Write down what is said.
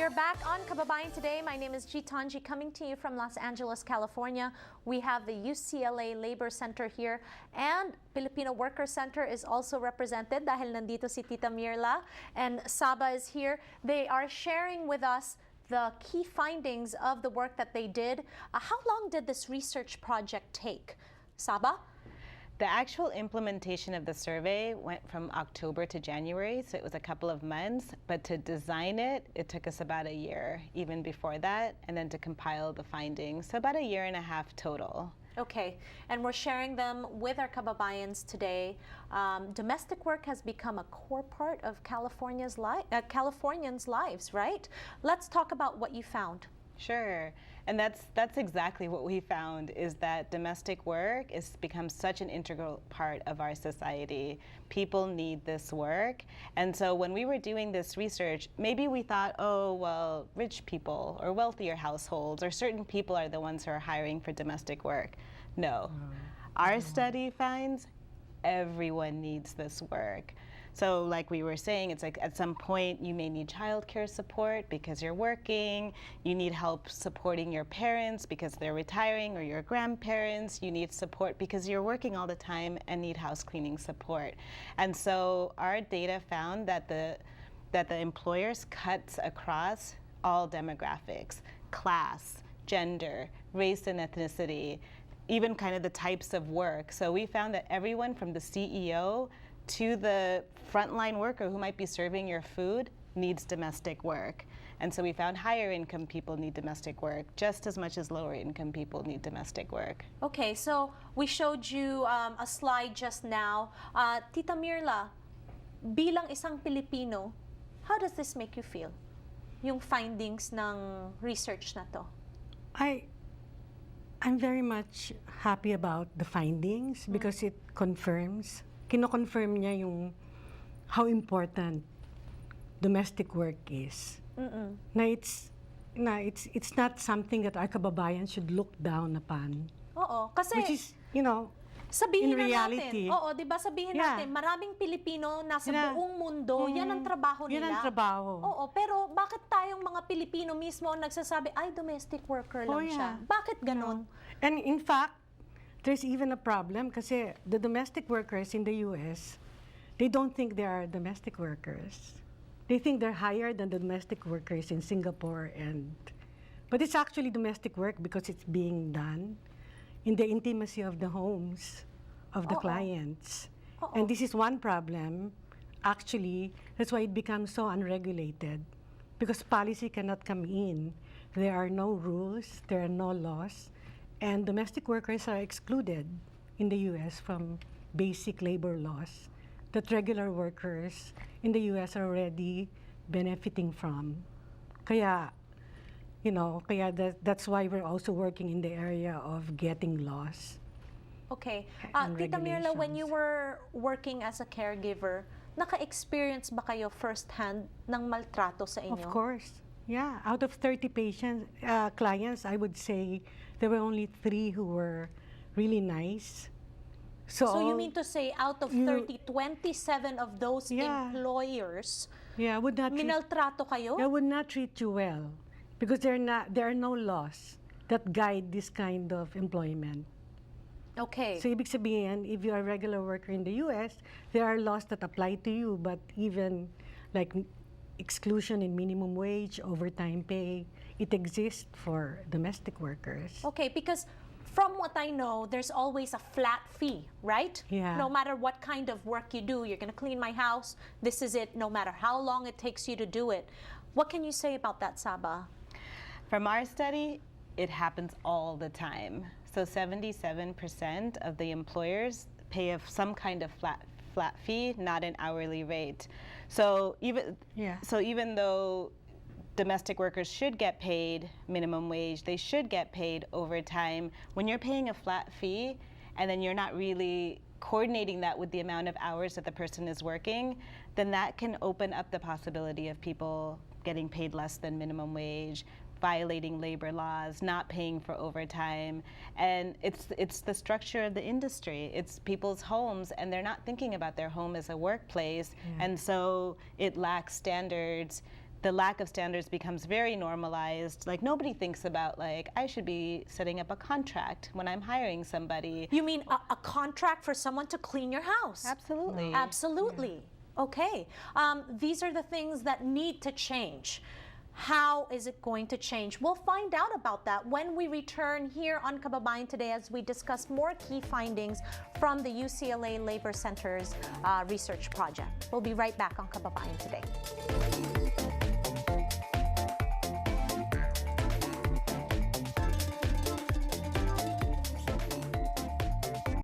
We are back on Kababayan Today. My name is Gitanji, coming to you from Los Angeles, California. We have the UCLA Labor Center here, and Filipino Workers Center is also represented dahil nandito si Tita Mirla and Saba is here. They are sharing with us the key findings of the work that they did. How long did this research project take? Saba? The actual implementation of the survey went from October to January, so it was a couple of months, but to design it, it took us about a year, even before that, and then to compile the findings, so about a year and a half total. Okay, and we're sharing them with our kababayans today. Domestic work has become a core part of Californians' lives, right? Let's talk about what you found. Sure, and that's exactly what we found, is that domestic work has become such an integral part of our society. People need this work, and so when we were doing this research, maybe we thought, oh, well, rich people or wealthier households or certain people are the ones who are hiring for domestic work. No, our study finds everyone needs this work. So like we were saying, it's like at some point you may need childcare support because you're working, you need help supporting your parents because they're retiring, or your grandparents, you need support because you're working all the time and need house cleaning support. And so our data found that the employers cuts across all demographics, class, gender, race and ethnicity, even kind of the types of work. So we found that everyone from the CEO to the frontline worker who might be serving your food needs domestic work. And so we found higher income people need domestic work just as much as lower income people need domestic work. Okay, so we showed you a slide just now. Tita Mirla, bilang isang Pilipino, how does this make you feel? Yung findings ng research na to. I'm very much happy about the findings because it confirms, kino-confirm niya yung how important domestic work is. Na it's not something that our kababayan should look down upon. Oo, kasi which is, you know, sabihin in reality, natin, oo, di ba sabihin natin, maraming Pilipino nasa buong mundo, yan ang trabaho nila. Yan ang trabaho. Oo, pero bakit tayong mga Pilipino mismo ang nagsasabi, ay, domestic worker lang siya? Bakit ganon? And in fact, there's even a problem kasi the domestic workers in the US, they don't think they are domestic workers. They think they're higher than the domestic workers in Singapore, but it's actually domestic work because it's being done in the intimacy of the homes of the clients. And this is one problem, actually, that's why it becomes so unregulated, because policy cannot come in. There are no rules, there are no laws, and domestic workers are excluded in the US from basic labor laws that regular workers in the US are already benefiting from. Kaya, you know, that's why we're also working in the area of getting laws. Okay. Tita Mirla, when you were working as a caregiver, naka-experience ba kayo firsthand ng maltrato sa inyo? Of course. Yeah. Out of 30 clients, I would say there were only 3 who were really nice. So you mean to say out of 30, 27 of those employers would not minaltrato kayo? They would not treat you well because there are no laws that guide this kind of employment. Okay. So ibig sabihin, if you are a regular worker in the US, there are laws that apply to you, but even like exclusion in minimum wage, overtime pay, it exists for domestic workers. Okay, because from what I know, there's always a flat fee, right? Yeah. No matter what kind of work you do, you're going to clean my house, this is it, no matter how long it takes you to do it. What can you say about that, Saba? From our study, it happens all the time. So 77% of the employers pay some kind of flat fee, not an hourly rate. So even though domestic workers should get paid minimum wage, they should get paid overtime, when you're paying a flat fee and then you're not really coordinating that with the amount of hours that the person is working, then that can open up the possibility of people getting paid less than minimum wage, violating labor laws, not paying for overtime. And it's the structure of the industry. It's people's homes, and they're not thinking about their home as a workplace. And so it lacks standards the lack of standards becomes very normalized. Like nobody thinks about like, I should be setting up a contract when I'm hiring somebody. You mean a contract for someone to clean your house? Absolutely. Absolutely. Okay. These are the things that need to change. How is it going to change? We'll find out about that when we return here on Kababayan Today as we discuss more key findings from the UCLA Labor Center's research project. We'll be right back on Kababayan Today.